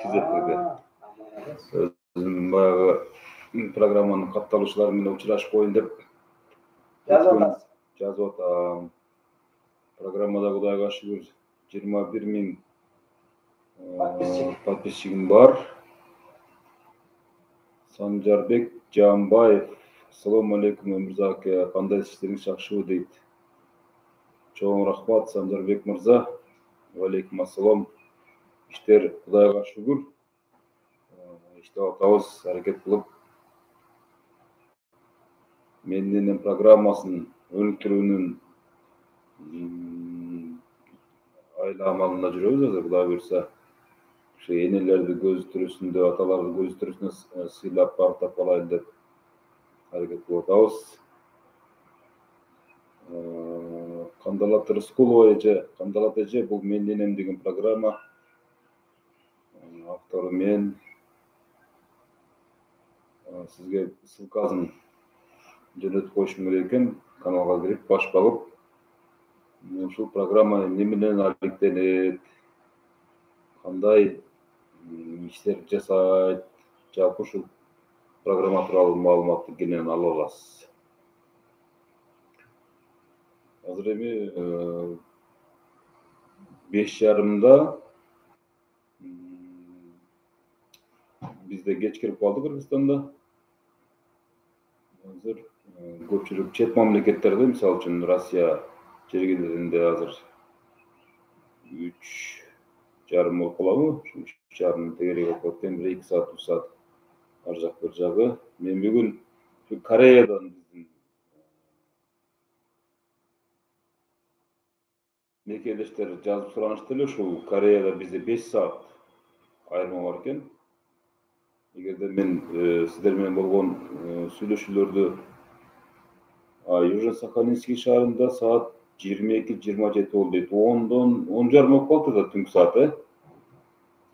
кезектеги өзүм баягы программанын катталуучулары менен учурашып коеюн деп жазып атам. Программада Кудайга шүгүр 21 000 подписчигим бар. Санжарбек Жамбаев, ассаламу алейкум Өмүрза ака, кандай иштериңиз жакшыбы дейт. Чоң рахмат Санжарбек мырза. Алейкум ассалам. Иштер Кудайга шүгүр. Иштеп атабыз, аракет кылып. Менин программасын өнүктүрүүнүн айламалында жүрөбүз азыр, Кудай буйрса. Şu enelерди көз түрүсүндө, аталарды көз түрүсүнө сыйлап багыттап калайын деп аракет кылып атабыз. Кандалат Рыскулова эже, Кандалат эже, бул мен энем деген программа. Автору мен. Сизге ссылкасын жөнөтүп коюшум керек экен, каналга кирип баш багып. Ушул программа неменен алектенет, кандай иштер жасайт, жалпы ушул программа тууралуу маалыматты кенен ала аласыз. Азыр эми 5:30 бизде кеч кирип калды Кыргызстанда. Азыр көпчүлүк чет мамлекеттерде, мисалы үчүн Россия жергилеринде азыр 3:30 болуп калабы, 3:30 тегерек болуп кеткен, 1-2 саат, 3 саат ар жак бир жагы. Мен бүгүн Кореядан биздин мекелештер жазып суранышты эле, ушул Кореяда бизде 5 саат айырма бар экен. Эгерде мен сиздер менен болгон сүйлөшүүлөрдү Южно-Сахалинский шаарында саат 22:27 болду дейт. 10:30 болуп калды да түнкү саат,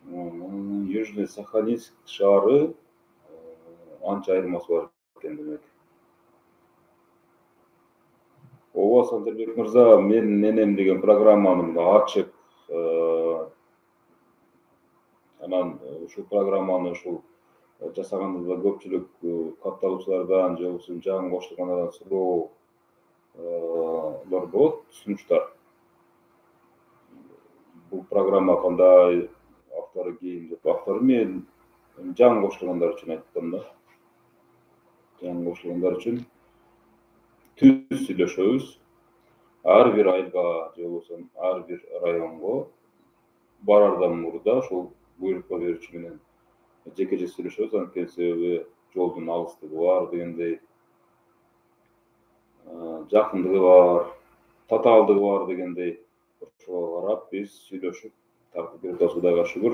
Южно-Сахалинск шаары анча айырмасы бар экен демек. Ооба, Санжарбек мырза, мен энем деген программаны ачып, анан ушул программаны ушул жасаганыбызда көпчүлүк катталуучулардан же болбосо жаңы кошулгандардан суроолор болот, сунуштар. Бул программа кандай, автору ким деп, автору мен жаңы кошулгандар үчүн айттым да. Жаңы кошулгандар үчүн түз сүйлөшөбүз. Ар бир айылга же болбосо ар бир районго барардан мурда ушул буйрукка берүүчү менен жеке сүйлөшөбүз. Анткени себеби жолдун алыстыгы бар дегендей, жакындыгы бар, татаалдыгы бар дегендей, ошого карап биз сүйлөшүп тартып берип атабыз, Кудайга шүгүр.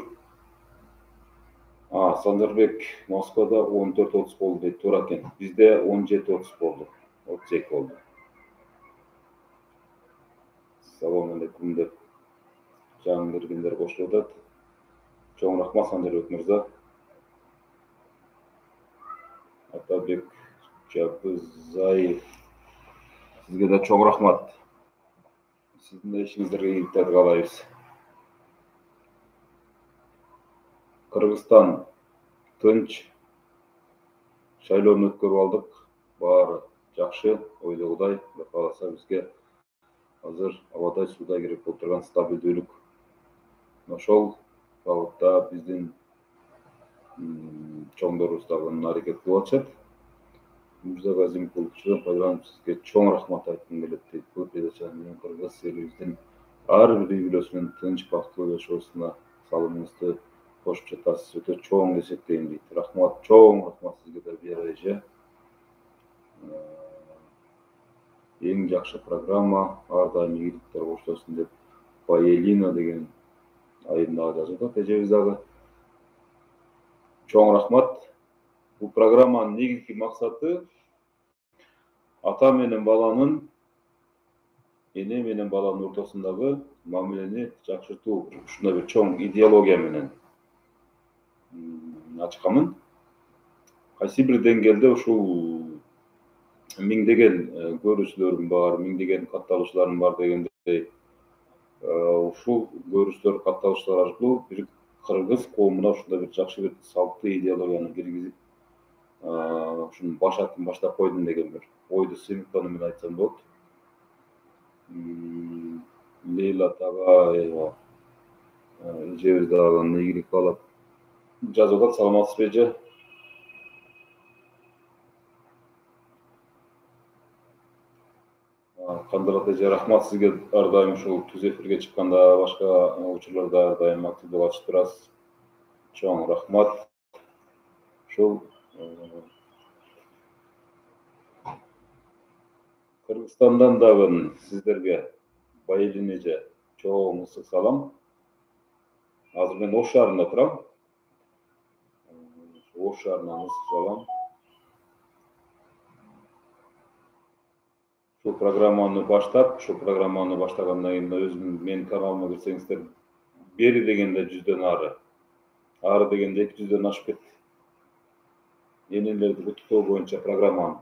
Санжарбек, Москвада 14:30 болду дейт, туура экен. Бизде 17:30 болду, 32 болду. Салам алейкум деп жаңы киргендер кошулуп атат. Чоң рахмат Санжарбек мырза. Атабек Жабызаев, сизге да чоң рахмат. Сиздин ишиңиздерге ийгиликтерди каалайбыз. Кыргызстан тынч, шайлоону өткөрүп алдык, баары жакшы, ойдо Кудай, Кудай кааласа бизге азыр абадай сууда керек болуп турган стабилдүүлүк. Ошол багытта биздин чоңдорубуз дагы аракет кылып атышат. Өмүрзак Азимкуловчу программа сизге чоң рахмат айткым келет дейт. Бул передача менен кыргыз элибиздин ар бир үй бүлөсүнүн тынч, бактылуу жашоосуна салымыңызды кошуп жатасыз. Өтө чоң эсептейм дейт. Рахмат, чоң рахмат сизге да, Вера эже. Эң жакшы программа, ар дайым ийгиликтер коштолсун деп Паелина деген айымдагы жазып атат эжебиз дагы. Чоң рахмат. Бул программанын негизги максаты ата менен баланын, эне менен баланын ортосундагы мамилени жакшыртуу. Ушундай бир чоң идеология менен ачканмын. Кайсы бир деңгээлде ушул миңдеген көрүүчүлөрүм бар, миңдеген катталуучуларым бар дегендей, ушул көрүүчүлөр, катталуучулар аркылуу бир кыргыз коомуна ушундай бир жакшы бир салттуу идеологияны киргизип, ушуну башатын баштап койдум деген бир ойду сыймыктануу менен айтсам болот. Лейла Тагаева эжебиз дагы андан ийгилик каалап жазып атат. Саламатсызбы эже? Кандырат эже, рахмат сизге. Ар дайым ушул түз эфирге чыкканда, башка учурларда ар дайым активдүү катышып турасыз. Чоң рахмат. Ушул Кыргызстандан дагы сиздерге Байылин эже чоң ысык салам. Азыр мен Ош шаарында турам. Ош шаарынан ысык салам. Ушул программаны баштагандан кийин өзүм менин каналыма кирсеңиздер, бери дегенде 100дөн ары дегенде 200дөн ашып кетти. Энелерди куттуктоо боюнча программаны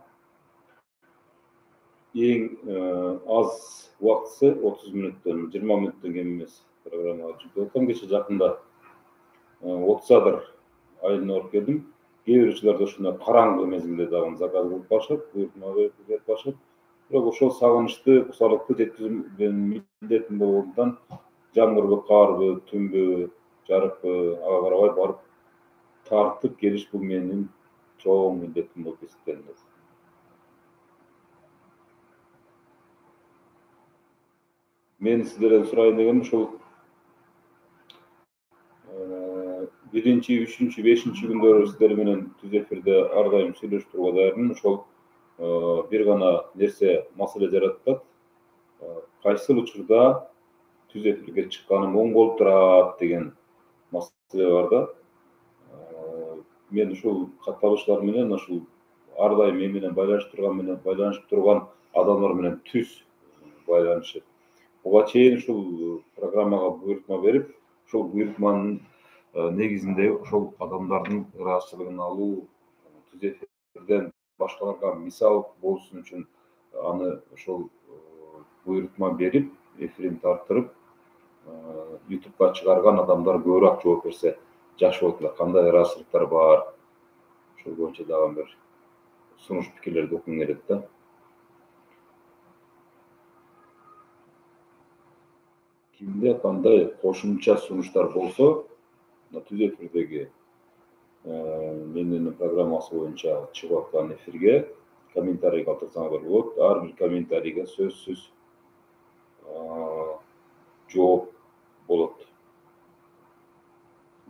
эң аз убактысы 30 мүнөттөн, 20 мүнөттөн кем эмес программага жүктөп аткам. Кече жакында 30 айылына барып келдим. Кээ бир учурларда ушундай караңгы мезгилде дагы заказ кылып барышат, буйртма берип барышат. Бирок ошол сагынычты, кусалыкты жеткизүү милдетим болгондуктан жамгырбы, карбы, түнбү, жарыкпы ага карабай барып тартып келиш бул менин чоң милдетим болуп эсептелет. Мен сиздерден сурайын дегеним ушул 1-чи, 3-чү, 5-чи күндөрү сиздер менен түз эфирде ар дайым сүйлөшүп турууга даярмын. Ошол бир гана нерсе маселе жаратат. Кайсыл учурда түз эфирге чыкканым оң болуп турат деген маселе бар да. Мен ушул катталыштар менен ушул ар дайым мен менен байланышып турган адамдар менен түз байланышып, буга чейин ушул программага буйртма берип, ушул буйртманын негизинде ошол адамдардын ыраазычылыгын алуу, түз эфирден башкаларга мисал болушун үчүн аны ошол буйртма берип, эфирин тартырып, YouTube'га чыгарган адамдар көбүрөөк жооп берсе жакшы болот эле. Кандай ыраазычылыктар бар, ошол боюнча дагы бир сунуш пикирлерди окугум келет да. Кимде кандай кошумча сунуштар болсо, түз эфирдеги менин программасы боюнча чыгып аткан эфирге комментарий калтырсаңар болот. Ар бир комментарийге сөзсүз жооп болот.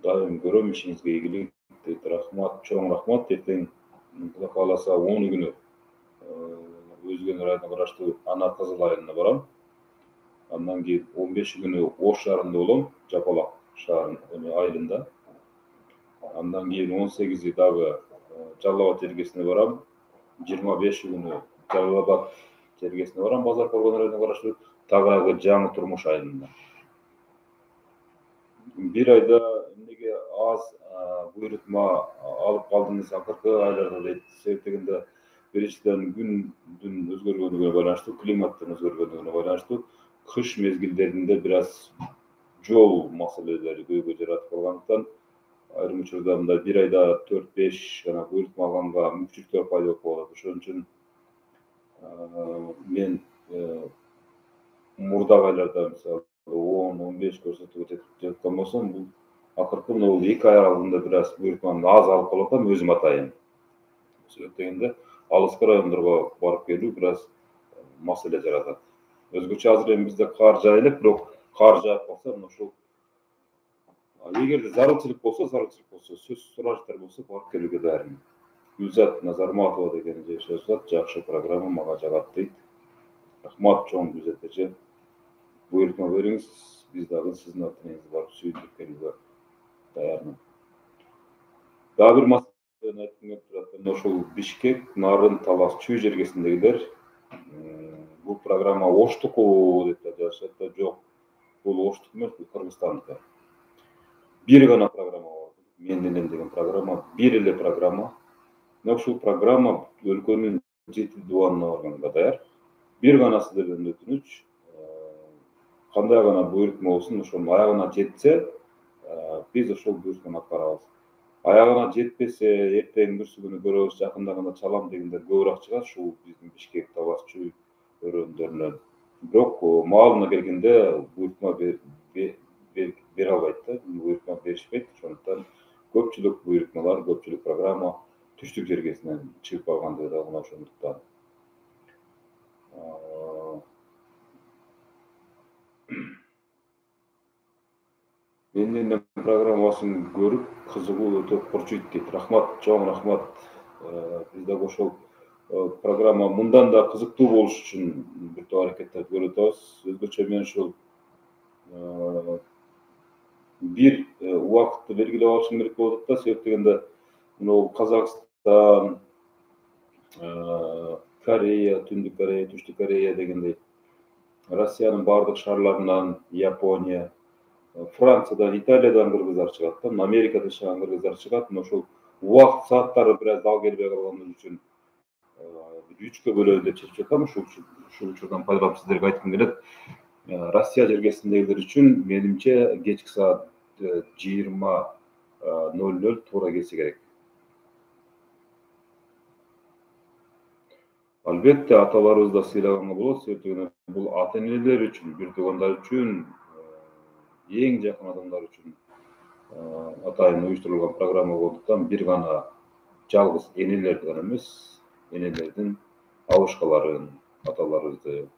Дайым көрөм, ишиңизге ийгилик дейт. Рахмат, чоң рахмат. Эртең Кудай кааласа 10 күнү Өзгөн районуна караштуу Ана Кызыл айылына барам. Андан кийин 15 күнү Ош шаарында болом, Жапалак шаарынын айылында. Андан кийин 18 дагы Жалал Абад жергесине барам. 25 күнү Жалал Абад жергесине барам, Базар Коргон районуна караштуу Тагагы Жаңы Турмуш айылында. Бир айда эмнеге аз буйртма алып калдыңыз акыркы айларда дейт. Себеп дегенде биринчиден күндүн өзгөргөнүгө байланыштуу, климаттын өзгөргөнүгүнө байланыштуу, кыш мезгилдеринде бир аз жол маселелери көйгөй жаратып калгандыктан айрым учурда мындай бир айда 4-5 гана буйртма алганга мүмкүнчүлүктөр пайда болуп калат. Ошон үчүн мен мурдагы айларда мисалы 10-15 көрсөтүүгө жеткен болсом, бул акыркы мына 2 ай аралыгында бир аз буйртманы аз алып калып атам, өзүм атайын. Себеп дегенде алыскы райондорго барып келүү бир аз маселе жаратат. Өзгөчө азыр эми бизде кар жаа элек, бирок кар жаап калса, мына ушул эгерде зарылчылык болсо, сөзсүз сураштар болсо барып келүүгө даярмын. Гүлзат Назарматова деген жазат, жакшы программа, мага жагат дейт. Рахмат чоң Гүлзат эже. Буйртма бериңиз, биз дагы сиздин атыңызды барып сүйүндүрүп келүүгө даярмын. Дагы бир маселени айткым келип турат. Ошол Бишкек, Нарын, Талас, Чүй жергесиндегилер бул программа Оштуку деп жазышат да. Жок, бул Оштук эмес, бул Кыргызстандыкы. Бир гана программа бар. Мен менен деген программа, бир эле программа. Мына ушул программа өлкөнүн 7 дубанына барганга даяр. Бир гана сиздерден өтүнүч, кандай гана буйртма болсун, ошонун аягына жетсе, биз ошол буйруктан аткарабыз. Аягына жетпесе, эртең бүрсү күнү көрөбүз, жакында гана чалам дегендер көбүрөөк чыгат, ушул биздин Бишкек Табашчы өрөөндөрүнөн. Бирок маалына келгенде буйрукма бере албайт да, буйрукма беришпейт. Ошондуктан көпчүлүк буйрукмалар, көпчүлүк программа түштүк жергесинен чыгып калгандыгы да мына ошондуктан. Менин программасын көрүп, кызыгуу өтө курчуйт дейт. Рахмат, чоң рахмат. Биз дагы ошол программа мындан да кызыктуу болуш үчүн бир топ аракеттерди көрүп атабыз. Өзгөчө мен ушул бир убакытты белгилеп алышым керек болуп атат да, себеп дегенде мына Казакстан, Корея, Түндүк Корея, Түштүк Корея дегендей, Россиянын бардык шаарларынан, Япония, Франциядан, Италиядан кыргыздар чыгат да, Америкада жашаган кыргыздар чыгат. Мына ошол убакыт сааттары бир аз дал келбей калган үчүн 3кө бөлөлү деп чечип жатам. Ушул учурдан пайдаланып сиздерге айткым келет. Россия жергесиндегилер үчүн менимче кечки саат 20:00 туура келсе керек. Албетте аталарыбызды да сыйлаганга болот, себеп дегенде бул ата-энелер үчүн, бир туугандар үчүн, эң жакын адамдар үчүн атайын уюштурулган программа болгондуктан бир гана жалгыз энелерди гана эмес, энелердин абышкаларын, аталарыбызды,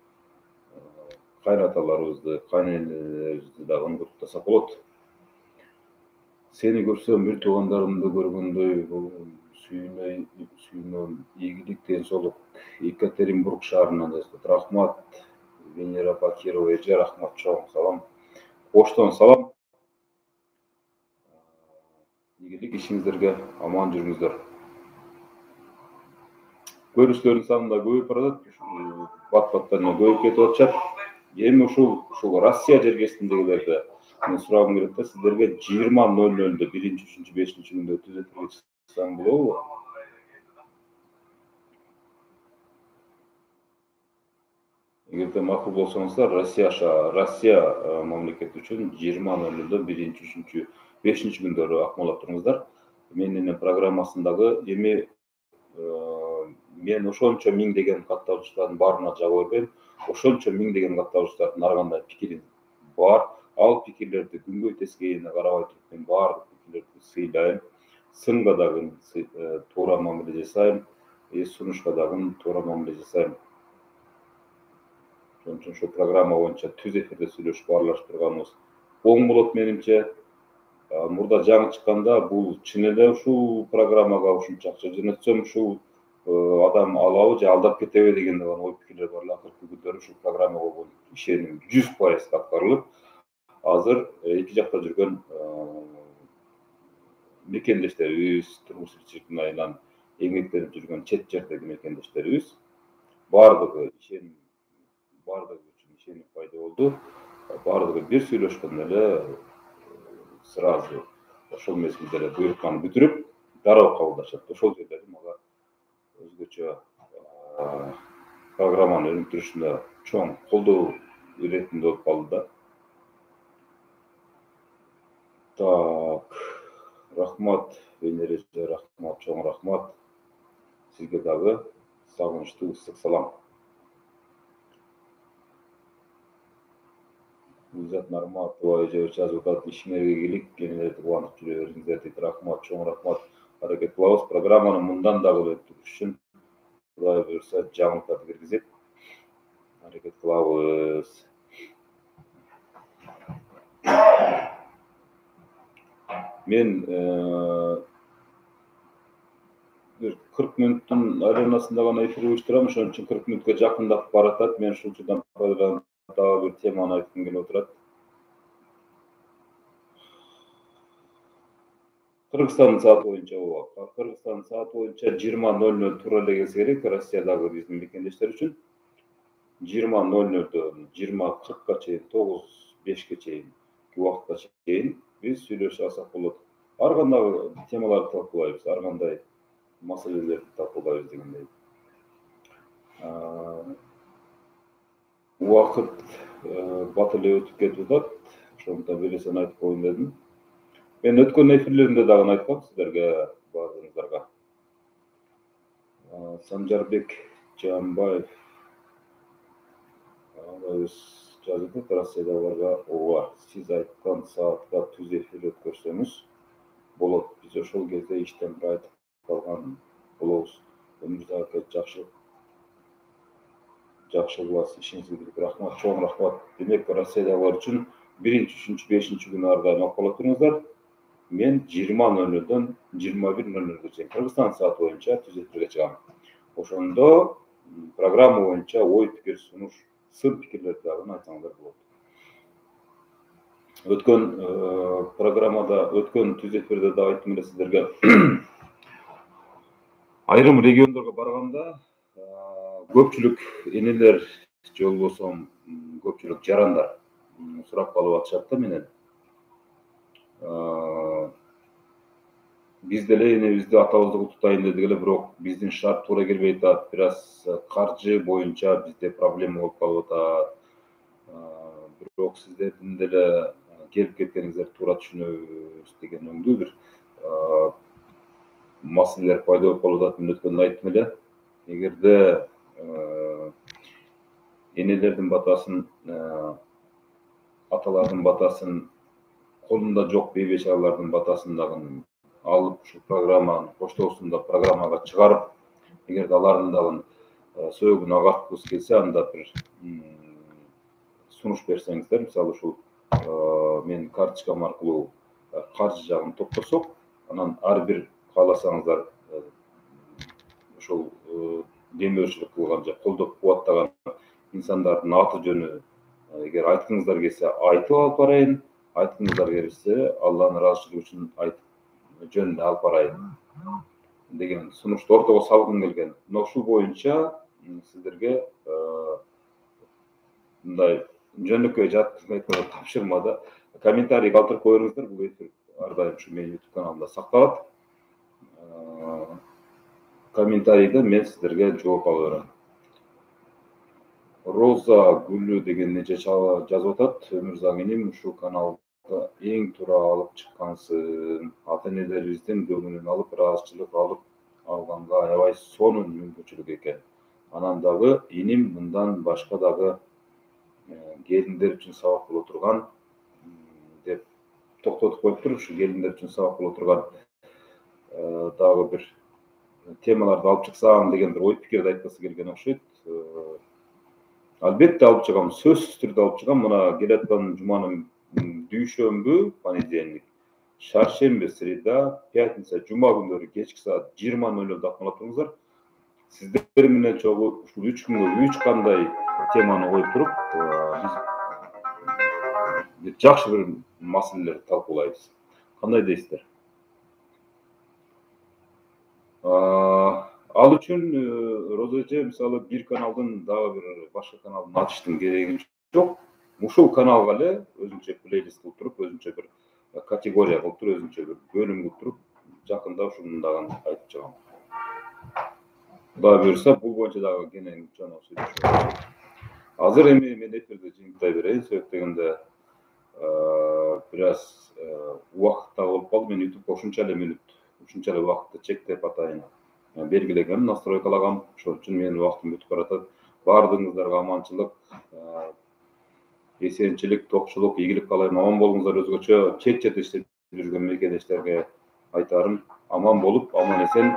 кайнаталарыбызды, кайнэнелерибизди дагы унгуттасак болот. Сени көрсөм, бир туугандарымды көргөндөй, сүйүнөм, ийгилик, ден соолук. Екатеринбург шаарынан жазып. Рахмат, Венера Бакирова эже, рахмат, чоң салам. Оштон салам. Ийгилик ишиңиздерге, аман жүрүңүздөр. Көрүүчүлөрдүн саны да көбөйүп баратат, бат-баттан көбөйүп кетип атышат. Эми ушул Россия жергесиндегилерди мен сурагым келет да, сиздерге 20:00 биринчи, үчүнчү, бешинчи күндө түзөтүүгө чыксаң болобу? Эгерде макул болсоңуздар, Россия мамлекети үчүн 20:00 биринчи, үчүнчү, бешинчи күндөрү акмалап туруңуздар. Менин программасындагы эми мен ошончо миңдеген катталыштардын баарына жаба бербейм. Ошончо миңдеген катталыштардын ар кандай пикири бар. Ал пикирлерди күнгөй тескейине карабай туруп мен баардык пикирлерди сыйлайм. Сынга дагы туура мамиле жасайм, сунушка дагы туура мамиле жасайм. Ошон үчүн ошол программа боюнча түз эфирде сүйлөшүп аралашып турганыбыз оң болот менимче. Мурда жаңы чыкканда бул чын эле ушул программага ушунча акча жөнөтсөм ушул адам алабы же алдап кетеби деген ой пикирлер бар эле. Акыркы күндөрү ушул программага болгон ишеним 100% аткарылып, азыр эки жакта жүргөн мекендештерибиз, турмуш тиричиликтин айынан эмгектенип жүргөн чет жердеги мекендештерибиз баардыгы үчүн ишеним пайда болду. Баардыгы бир сүйлөшкөндө эле сразу ошол мезгилде эле буйрукманы бүтүрүп, дароо кабылдашат. Ошол жерлери мага өзгөчө программаны өнүктүрүшүндө чоң колдоо иретинде болуп калды да. Так, рахмат, Венера эже, рахмат, чоң рахмат. Сизге дагы сагынычтуу ысык салам. Гүлзат Нарматова эже жазып атат, ишиңерге ийгилик, кенелерди кубанып жүрө бериңиздер дейт. Рахмат, чоң рахмат. Аракет кылабыз программаны мындан дагы өнүктүрүш үчүн. Кудай буюрса, жаңылыктарды киргизип аракет кылабыз. Мен бир 40 мүнөттүн айланасында гана эфир уюштурам, ошон үчүн 40 мүнөткө жакындап баратат. Мен ушул учурдан пайдаланып дагы бир теманы айткым келип отурат. Кыргызстандын сааты боюнча 20:00 туура эле келсе керек, Россиядагы биздин мекендештер үчүн 20:00 20:40 чейин, 9:05 чейин убакытка чейин биз сүйлөшө алсак болот. Ар кандай темаларды талкуулайбыз, ар кандай маселелерди талкуулайбыз дегендей. Убакыт бат эле өтүп кетип атат. Ошондуктан бир нерсени айтып коеюн дедим. Мен өткөн эфирлеримде дагы айткам сиздерге, баарыңыздарга. Санжарбек Жамбаев өз жазып Россиядагыларга ооба, сиз айткан саатка түз эфир өткөрсөңүз болот. Биз ошол кезде иштен кайтып калган болобуз. Өмүрзак ака жакшы кыласыз, ишиңизге билип рахмат, чоң рахмат. Демек, Россиядагылар үчүн 1-3, 5 күнү ар дайым окула туруңуздар. Мен 20:00-дөн 21:00-ге чейин Кыргызстан сааты боюнча түз эфирге чыгам. Ошондо программа боюнча ой пикир сунуш, сын пикирлерди дагы айтсаңыздар болот. Өткөн программада, өткөн түз эфирде да айттым эле сиздерге. Айрым региондорго барганда көпчүлүк энелер же болбосо көпчүлүк жарандар сурап калып атышат да менен. Биз деле энебизди, атабызды куттуктайын дедик эле, бирок биздин шарт туура келбей атат. Бир аз каржы боюнча бизде проблема болуп калып атат. Бирок сиздердин деле келип кеткениңиздерди туура түшүнөбүз деген өңдүү бир маселелер пайда болуп калып атат. Мен өткөндө айттым эле. Эгерде энелердин батасын, аталардын батасын, колунда жок бейбечаралардын батасын дагы алып, ушу программанын коштоосунда программага чыгарып, эгерде алардын дагы сөөгүн агарткыбыз келсе, анда бир сунуш берсеңиздер, мисалы ушул мен карточкам аркылуу каржы жагын топтосок, анан ар бир кааласаңыздар ошол демөөрчүлүк кылган же колдоп кубаттаган инсандардын аты жөнү, эгер айткыңыздар келсе айтып алып барайын, айткыңыздар келсе Алланын ыраазычылыгы үчүн айтып жөнүндө алып барайын деген сунушту ортого салгым келген. Мына ушул боюнча сиздерге мындай жөнөкөй айтканда тапшырмада комментарий калтырып коюңуздар. Бул эфир ар дайым ушу менин YouTube каналымда сакталат. Комментарийде мен сиздерге жооп ала берем. Роза Гүлү деген неже жазып атат. Өмүрзак иним, ушул каналда эң туура алып чыккансың. Ата-энелерибиздин көңүлүн алып, ыраазычылык алып алганга аябай сонун мүмкүнчүлүк экен. Анан дагы иним мындан башка дагы келиндер үчүн сабак боло турган деп токтотуп коюптур. Ушу келиндер үчүн сабак боло турган дагы бир темаларды алып чыксам деген бир ой пикирди айткысы келген окшойт. Албетте алып чыгам, сөзсүз түрдө алып чыгам. Мына келаткан жуманын дүйшөмбү, понедельник, шаршемби, среда, пятница, жума күндөрү кечки саат 20:00-да ала туруңуздар. Сиздер менен чогуу ушул 3 күнгө 3 кандай теманы коюп туруп, биз жакшы бир маселелерди талкуулайбыз. Кандай дейсиздер? Ал үчүн Роза эже, мисалы, бир каналдын дагы бир башка каналын ачыштын кереги жок. Ушул каналга эле өзүнчө плейлист кылып туруп, өзүнчө бир категория кылып туруп, өзүнчө бир бөлүм кылып туруп, жакында ушунун дагы айтып чыгам. Кудай буюрса, бул боюнча дагы кенен чоң сүйлөшөбүз. Азыр эми мен эфирди жыйынтыктай берейин, себеп дегенде бир аз убакыт да болуп калды. Мен YouTube ушунча эле мүнөт, ушунча эле убакытты чектеп атайын белгилегем, настройкалагам. Ошол үчүн менин убактым өтүп баратат. Баардыгыңыздарга аманчылык, эсенчилик, токчулук, ийгилик каалайм. Аман болуңуздар. Өзгөчө чет иштеп жүргөн мекендештерге айтарым, аман болуп, аман эсен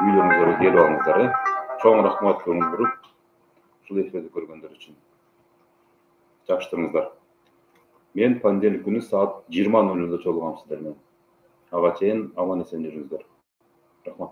үйлөрүңүзгө келип алыңыздар. Чоң рахмат көңүл буруп, ушул эфирди көргөндөр үчүн. Жакшы туруңуздар. Мен понедельник күнү саат 20:00-да жолугам сиздер менен. Ага чейин аман эсен жүрүңүздөр. Рахмат.